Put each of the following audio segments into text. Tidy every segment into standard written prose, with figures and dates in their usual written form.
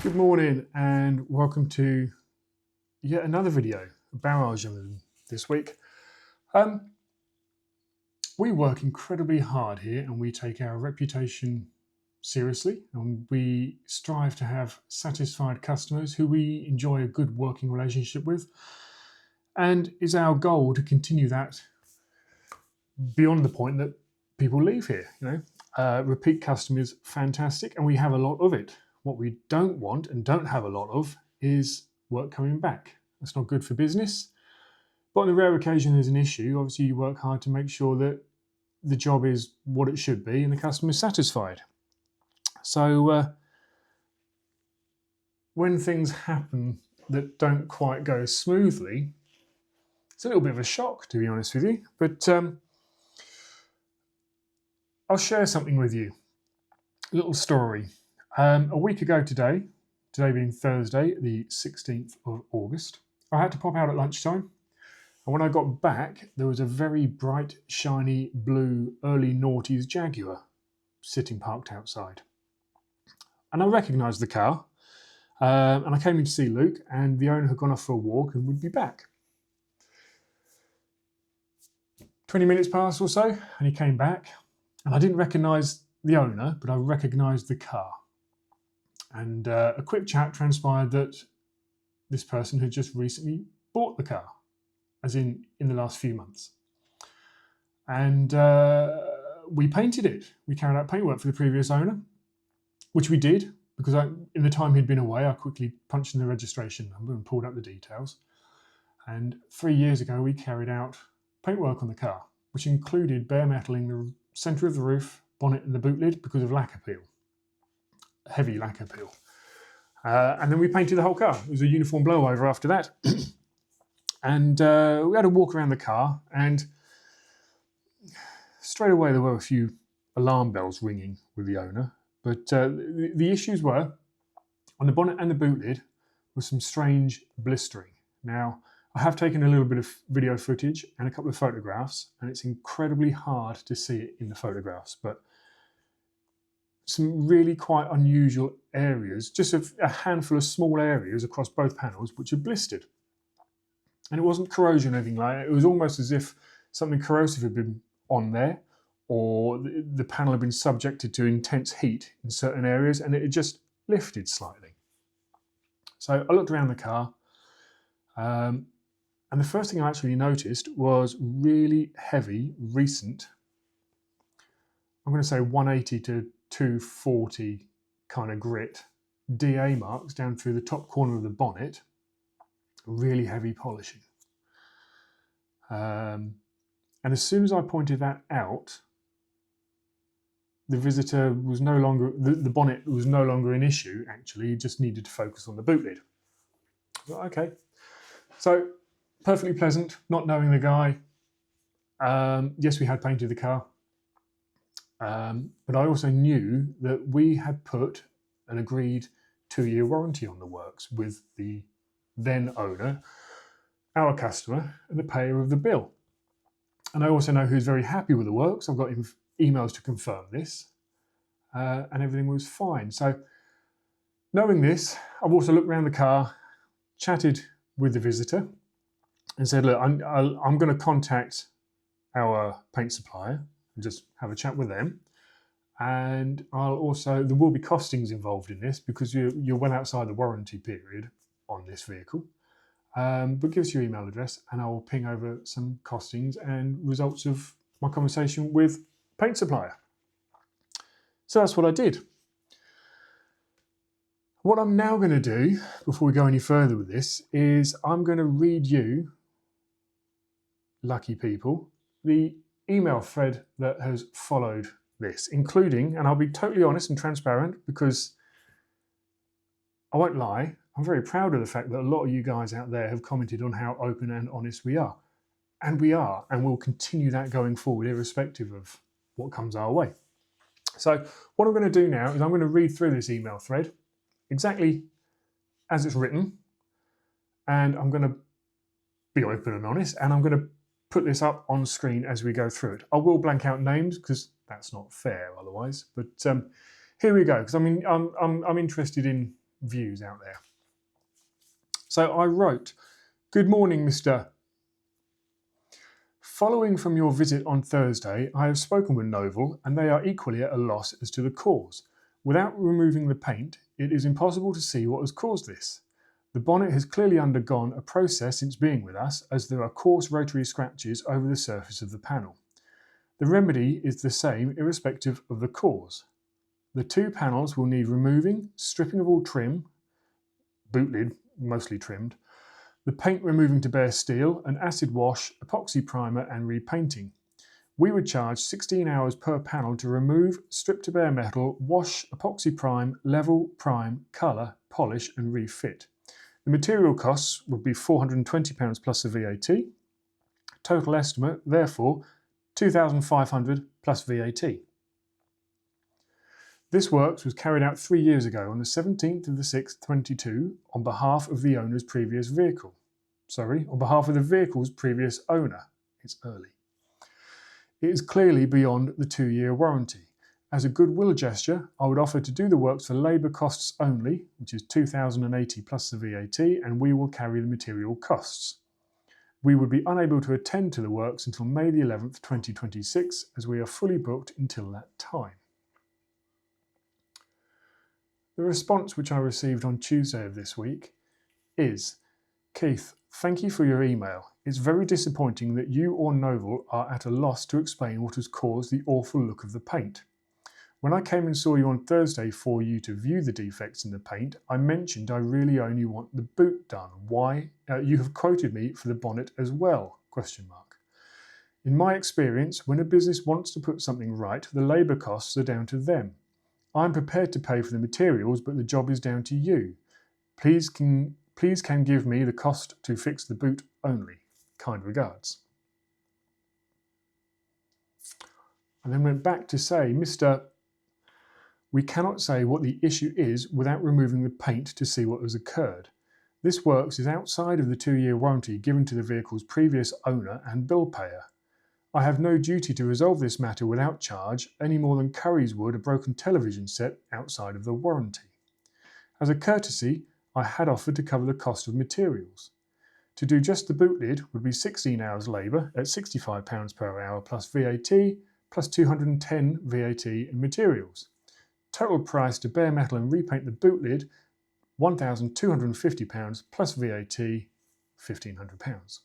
Good morning and welcome to yet another video, barrage this week. We work incredibly hard here and we take our reputation seriously, and we strive to have satisfied customers who we enjoy a good working relationship with, and it's our goal to continue that beyond the point that people leave here. Repeat customers, fantastic, and we have a lot of it. What we don't want and don't have a lot of is work coming back. That's not good for business. But on the rare occasion there's an issue, obviously you work hard to make sure that the job is what it should be and the customer is satisfied. So when things happen that don't quite go smoothly, it's a little bit of a shock, to be honest with you. But I'll share something with you, a little story. A week ago today being Thursday, the 16th of August, I had to pop out at lunchtime. And when I got back, there was a very bright, shiny, blue, early noughties Jaguar sitting parked outside. And I recognised the car. And I came in to see Luke, and the owner had gone off for a walk and would be back. 20 minutes passed or so, and he came back. And I didn't recognise the owner, but I recognised the car. And a quick chat transpired that this person had just recently bought the car, as in the last few months. And we painted it. We carried out paintwork for the previous owner, which we did because in the time he'd been away, I quickly punched in the registration number and pulled up the details. And 3 years ago, we carried out paintwork on the car, which included bare metaling the centre of the roof, bonnet and the boot lid because of lacquer peel. Heavy lacquer peel. And then we painted the whole car. It was a uniform blowover after that. And we had a walk around the car, and straight away there were a few alarm bells ringing with the owner. But the issues were, on the bonnet and the boot lid, was some strange blistering. Now, I have taken a little bit of video footage and a couple of photographs, and it's incredibly hard to see it in the photographs, but some really quite unusual areas, just a handful of small areas across both panels which are blistered. And it wasn't corrosion or anything like that. It was almost as if something corrosive had been on there, or the panel had been subjected to intense heat in certain areas and it had just lifted slightly. So I looked around the car, and the first thing I actually noticed was really heavy, recent, I'm going to say 180 to 240 kind of grit DA marks down through the top corner of the bonnet, really heavy polishing. And as soon as I pointed that out, the visitor was no longer, the bonnet was no longer an issue, actually. He just needed to focus on the boot lid. So, okay. So, perfectly pleasant, not knowing the guy. Yes, we had painted the car. But I also knew that we had put an agreed 2-year warranty on the works with the then owner, our customer, and the payer of the bill. And I also know who's very happy with the works. I've got emails to confirm this, and everything was fine. So knowing this, I've also looked around the car, chatted with the visitor, and said, look, I'm going to contact our paint supplier and just have a chat with them. And there will be costings involved in this because you're well outside the warranty period on this vehicle. But give us your email address and I will ping over some costings and results of my conversation with paint supplier. So that's what I did. What I'm now going to do, before we go any further with this, is I'm going to read you, lucky people, the email thread that has followed this, including, and I'll be totally honest and transparent because I won't lie, I'm very proud of the fact that a lot of you guys out there have commented on how open and honest we are. And we are, and we'll continue that going forward, irrespective of what comes our way. So what I'm going to do now is I'm going to read through this email thread exactly as it's written, and I'm going to be open and honest, and I'm going to put this up on screen as we go through it. I will blank out names because that's not fair otherwise, but here we go, because I'm interested in views out there. So I wrote, "Good morning, Mr. Following from your visit on Thursday, I have spoken with Noble and they are equally at a loss as to the cause. Without removing the paint, it is impossible to see what has caused this. The bonnet has clearly undergone a process since being with us, as there are coarse rotary scratches over the surface of the panel. The remedy is the same irrespective of the cause. The two panels will need removing, stripping of all trim, boot lid mostly trimmed, the paint removing to bare steel, an acid wash, epoxy primer and repainting. We would charge 16 hours per panel to remove, strip to bare metal, wash, epoxy prime, level, prime, colour, polish and refit. The material costs would be £420 plus the VAT. Total estimate, therefore, £2,500 plus VAT. This works was carried out 3 years ago on the 17th of the 6th, 22, on behalf of the owner's previous vehicle. On behalf of the vehicle's previous owner. It's early. It is clearly beyond the 2-year warranty. As a goodwill gesture, I would offer to do the works for labour costs only, which is £2,080 plus the VAT, and we will carry the material costs. We would be unable to attend to the works until May the 11th, 2026, as we are fully booked until that time." The response which I received on Tuesday of this week is, "Keith, thank you for your email. It's very disappointing that you or Noble are at a loss to explain what has caused the awful look of the paint. When I came and saw you on Thursday for you to view the defects in the paint, I mentioned I really only want the boot done. Why? You have quoted me for the bonnet as well? In my experience, when a business wants to put something right, the labour costs are down to them. I'm prepared to pay for the materials, but the job is down to you. Please can give me the cost to fix the boot only. Kind regards." And then went back to say, "Mr. We cannot say what the issue is without removing the paint to see what has occurred. This works is outside of the 2-year warranty given to the vehicle's previous owner and bill payer. I have no duty to resolve this matter without charge, any more than Currys would a broken television set outside of the warranty. As a courtesy, I had offered to cover the cost of materials. To do just the boot lid would be 16 hours labour at £65 per hour plus VAT, plus 210 VAT in materials. Total price to bare metal and repaint the boot lid, £1,250 plus VAT, £1,500.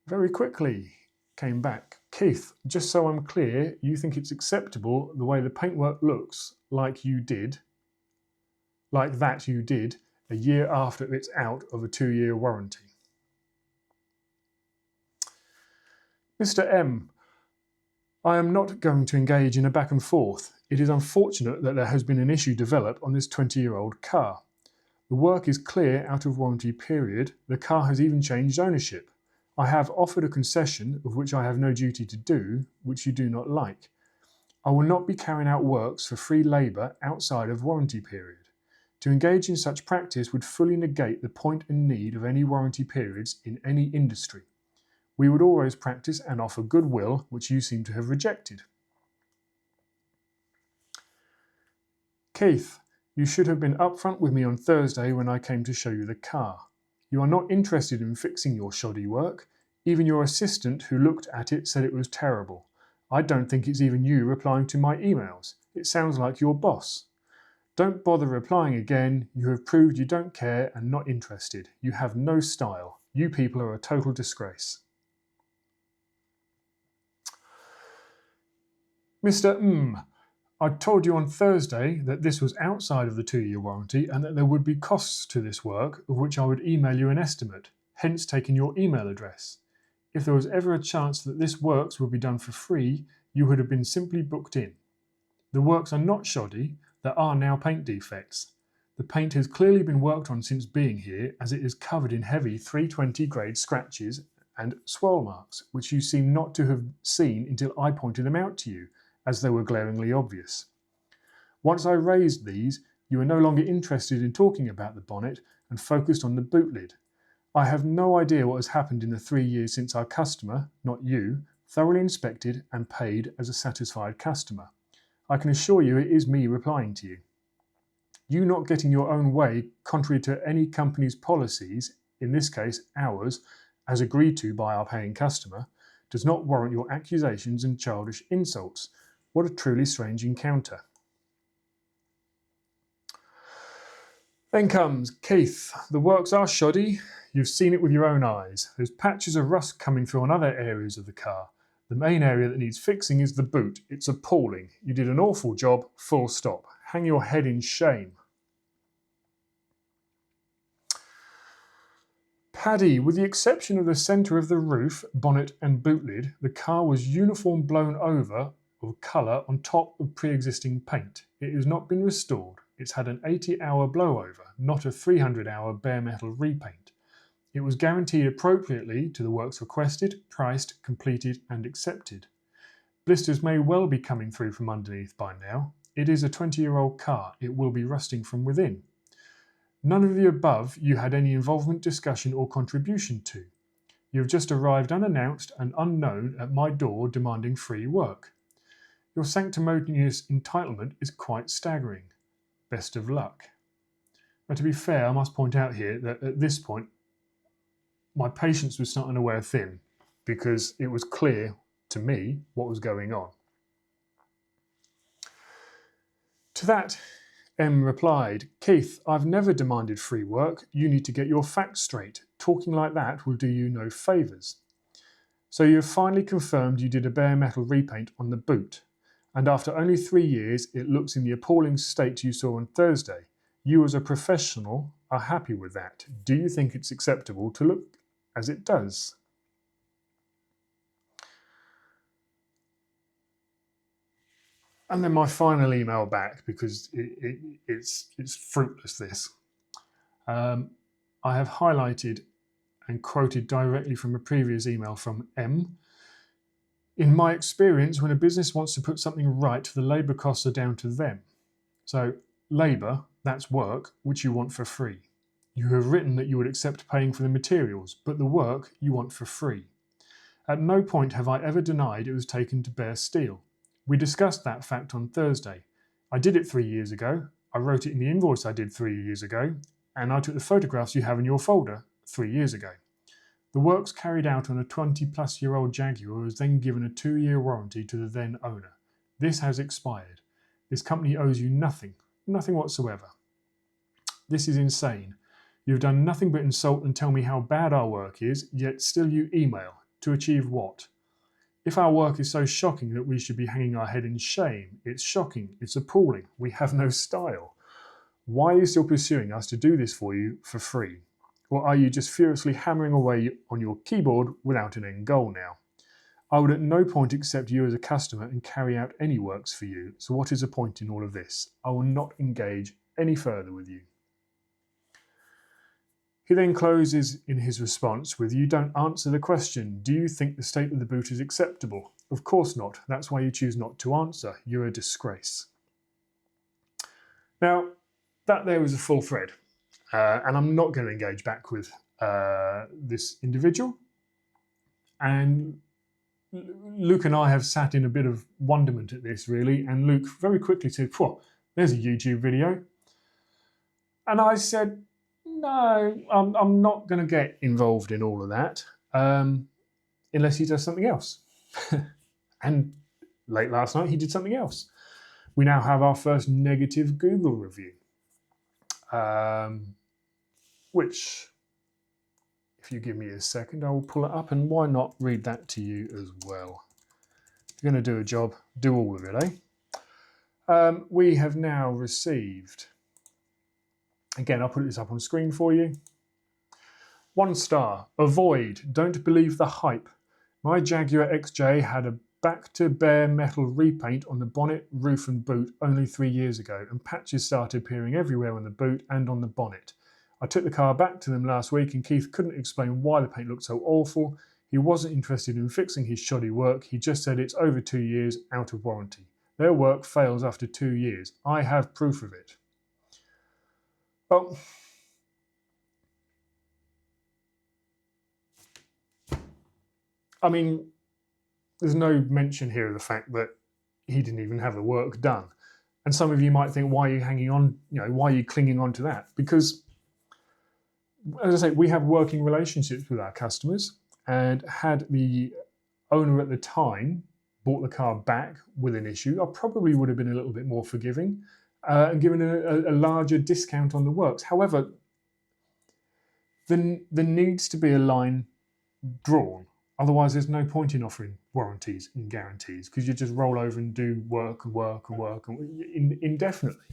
Very quickly came back, "Keith, just so I'm clear, you think it's acceptable the way the paintwork looks like you did a year after it's out of a 2-year warranty?" "Mr. M, I am not going to engage in a back and forth. It is unfortunate that there has been an issue develop on this 20-year-old car. The work is clear out of warranty period. The car has even changed ownership. I have offered a concession, of which I have no duty to do, which you do not like. I will not be carrying out works for free labour outside of warranty period. To engage in such practice would fully negate the point and need of any warranty periods in any industry. We would always practice and offer goodwill, which you seem to have rejected. Keith, you should have been upfront with me on Thursday when I came to show you the car. You are not interested in fixing your shoddy work. Even your assistant who looked at it said it was terrible. I don't think it's even you replying to my emails. It sounds like your boss. Don't bother replying again. You have proved you don't care and not interested. You have no style. You people are a total disgrace." "Mr. I told you on Thursday that this was outside of the 2-year warranty and that there would be costs to this work, of which I would email you an estimate, hence taking your email address. If there was ever a chance that this works would be done for free, you would have been simply booked in. The works are not shoddy, there are now paint defects. The paint has clearly been worked on since being here, as it is covered in heavy 320 grade scratches and swirl marks, which you seem not to have seen until I pointed them out to you, as they were glaringly obvious. Once I raised these, you were no longer interested in talking about the bonnet and focused on the boot lid. I have no idea what has happened in the 3 years since our customer, not you, thoroughly inspected and paid as a satisfied customer. I can assure you it is me replying to you." You not getting your own way, contrary to any company's policies, in this case ours, as agreed to by our paying customer, does not warrant your accusations and childish insults. What a truly strange encounter. Then comes Keith. The works are shoddy. You've seen it with your own eyes. There's patches of rust coming through on other areas of the car. The main area that needs fixing is the boot. It's appalling. You did an awful job, full stop. Hang your head in shame. Paddy, with the exception of the centre of the roof, bonnet and boot lid, the car was uniform blown over of colour on top of pre-existing paint. It has not been restored. It's had an 80-hour blowover, not a 300-hour bare metal repaint. It was guaranteed appropriately to the works requested, priced, completed and accepted. Blisters may well be coming through from underneath by now. It is a 20-year-old car. It will be rusting from within. None of the above you had any involvement, discussion or contribution to. You have just arrived unannounced and unknown at my door demanding free work. Your sanctimonious entitlement is quite staggering. Best of luck. Now, to be fair, I must point out here that at this point, my patience was starting to wear thin because it was clear to me what was going on. To that, M replied, Keith, I've never demanded free work. You need to get your facts straight. Talking like that will do you no favours. So you have finally confirmed you did a bare metal repaint on the boot. And after only 3 years, it looks in the appalling state you saw on Thursday. You as a professional are happy with that. Do you think it's acceptable to look as it does? And then my final email back, because it's fruitless, this. I have highlighted and quoted directly from a previous email from M. In my experience, when a business wants to put something right, the labour costs are down to them. So labour, that's work, which you want for free. You have written that you would accept paying for the materials, but the work you want for free. At no point have I ever denied it was taken to bare steel. We discussed that fact on Thursday. I did it 3 years ago. I wrote it in the invoice I did 3 years ago, and I took the photographs you have in your folder 3 years ago. The works carried out on a 20-plus-year-old Jaguar was then given a 2-year warranty to the then owner. This has expired. This company owes you nothing, nothing whatsoever. This is insane. You've done nothing but insult and tell me how bad our work is, yet still you email. To achieve what? If our work is so shocking that we should be hanging our head in shame, it's shocking, it's appalling, we have no style. Why are you still pursuing us to do this for you for free? Or are you just furiously hammering away on your keyboard without an end goal now? I would at no point accept you as a customer and carry out any works for you, so what is the point in all of this? I will not engage any further with you. He then closes in his response with, you don't answer the question. Do you think the state of the boot is acceptable? Of course not. That's why you choose not to answer. You're a disgrace. Now, that there was a full thread. And I'm not going to engage back with this individual. And Luke and I have sat in a bit of wonderment at this, really. And Luke very quickly said, there's a YouTube video. And I said, no, I'm not going to get involved in all of that unless he does something else. And late last night, he did something else. We now have our first negative Google review. Which, if you give me a second, I will pull it up, and why not read that to you as well. If you're going to do a job, do all of it, eh? We have now received, again, I'll put this up on screen for you. 1 star, avoid, don't believe the hype. My Jaguar XJ had a back to bare metal repaint on the bonnet, roof and boot only 3 years ago, and patches started appearing everywhere on the boot and on the bonnet. I took the car back to them last week and Keith couldn't explain why the paint looked so awful. He wasn't interested in fixing his shoddy work. He just said it's over 2 years out of warranty. Their work fails after 2 years. I have proof of it. Well, I mean, there's no mention here of the fact that he didn't even have the work done. And some of you might think, why are you hanging on? Why are you clinging on to that? Because, as I say, we have working relationships with our customers, and had the owner at the time bought the car back with an issue, I probably would have been a little bit more forgiving and given a larger discount on the works. However, there needs to be a line drawn. Otherwise, there's no point in offering warranties and guarantees, because you just roll over and do work indefinitely.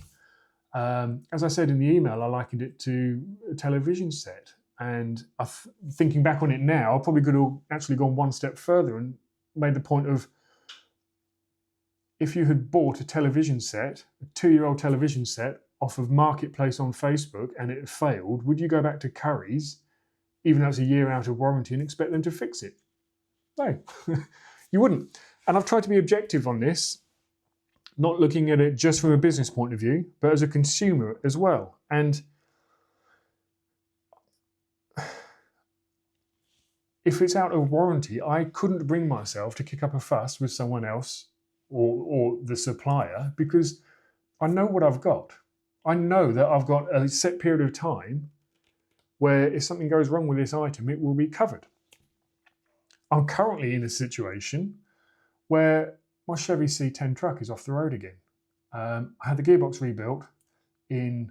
As I said in the email, I likened it to a television set. And thinking back on it now, I probably could have actually gone one step further and made the point of, if you had bought a television set, a 2-year-old television set, off of Marketplace on Facebook, and it had failed, would you go back to Curry's, even though it's a year out of warranty, and expect them to fix it? No, you wouldn't. And I've tried to be objective on this, not looking at it just from a business point of view, but as a consumer as well. And if it's out of warranty, I couldn't bring myself to kick up a fuss with someone else or the supplier, because I know what I've got. I know that I've got a set period of time where if something goes wrong with this item, it will be covered. I'm currently in a situation where my Chevy C10 truck is off the road again. I had the gearbox rebuilt in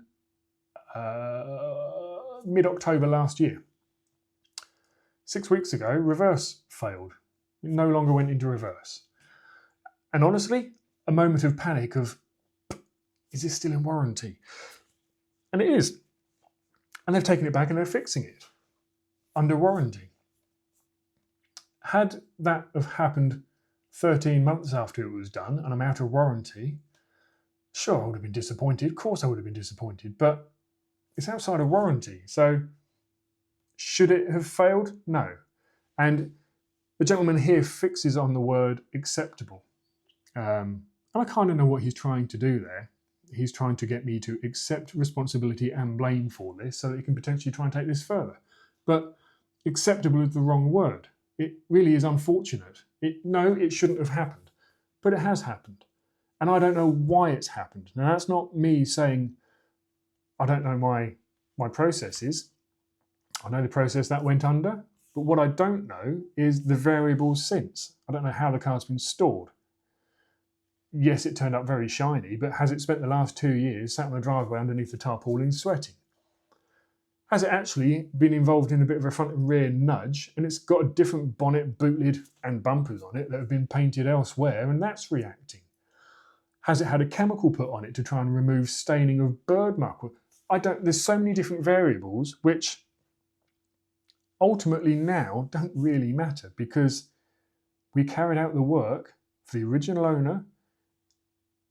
mid-October last year. 6 weeks ago, reverse failed. It no longer went into reverse. And honestly, a moment of panic of, is this still in warranty? And it is. And they've taken it back and they're fixing it under warranty. Had that have happened 13 months after it was done and I'm out of warranty, sure, I would have been disappointed. Of course I would have been disappointed, but it's outside of warranty. So should it have failed? No. And the gentleman here fixes on the word acceptable. And I kind of know what he's trying to do there. He's trying to get me to accept responsibility and blame for this so that he can potentially try and take this further. But acceptable is the wrong word. It really is unfortunate. It shouldn't have happened, but it has happened. And I don't know why it's happened. Now, that's not me saying I don't know my processes. I know the process that went under, but what I don't know is the variables since. I don't know how the car's been stored. Yes, it turned up very shiny, but has it spent the last 2 years sat on the driveway underneath the tarpaulin sweating? Has it actually been involved in a bit of a front and rear nudge, and it's got a different bonnet, boot lid and bumpers on it that have been painted elsewhere, and that's reacting? Has it had a chemical put on it to try and remove staining of bird muck? There's so many different variables which ultimately now don't really matter, because we carried out the work for the original owner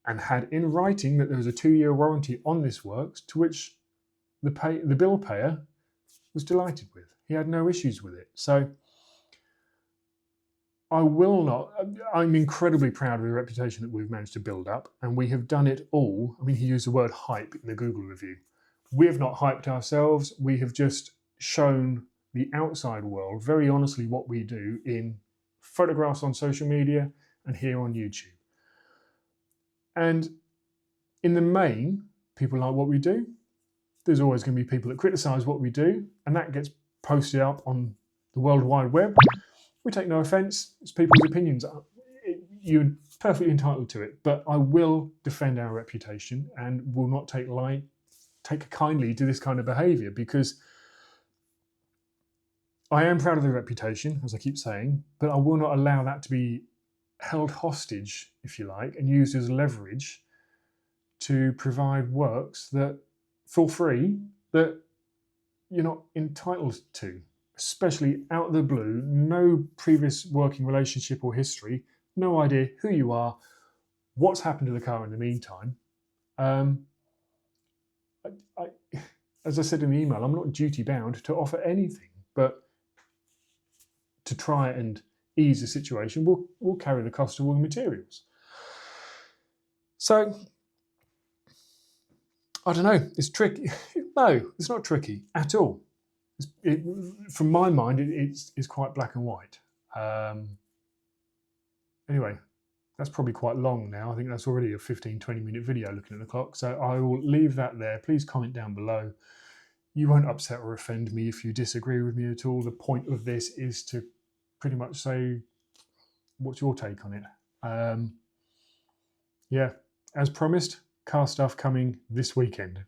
and had in writing that there was a 2-year warranty on this works, to which the bill payer was delighted with. He had no issues with it. So I'm incredibly proud of the reputation that we've managed to build up, and we have done it all. I mean, he used the word hype in the Google review. We have not hyped ourselves. We have just shown the outside world very honestly what we do in photographs on social media and here on YouTube. And in the main, people like what we do. There's always going to be people that criticise what we do, and that gets posted up on the World Wide Web. We take no offence. It's people's opinions. You're perfectly entitled to it, but I will defend our reputation and will not take kindly to this kind of behaviour, because I am proud of the reputation, as I keep saying, but I will not allow that to be held hostage, if you like, and used as leverage to provide works that for free that you're not entitled to, especially out of the blue, no previous working relationship or history, no idea who you are, what's happened to the car in the meantime. As I said in the email, I'm not duty bound to offer anything, but to try and ease the situation, we'll carry the cost of all the materials. So, I don't know, it's tricky. No, it's not tricky at all. From my mind, it's quite black and white. Anyway, that's probably quite long now. I think that's already a 15-20 minute video looking at the clock. So I will leave that there. Please comment down below. You won't upset or offend me if you disagree with me at all. The point of this is to pretty much say, what's your take on it? Yeah, as promised, car stuff coming this weekend.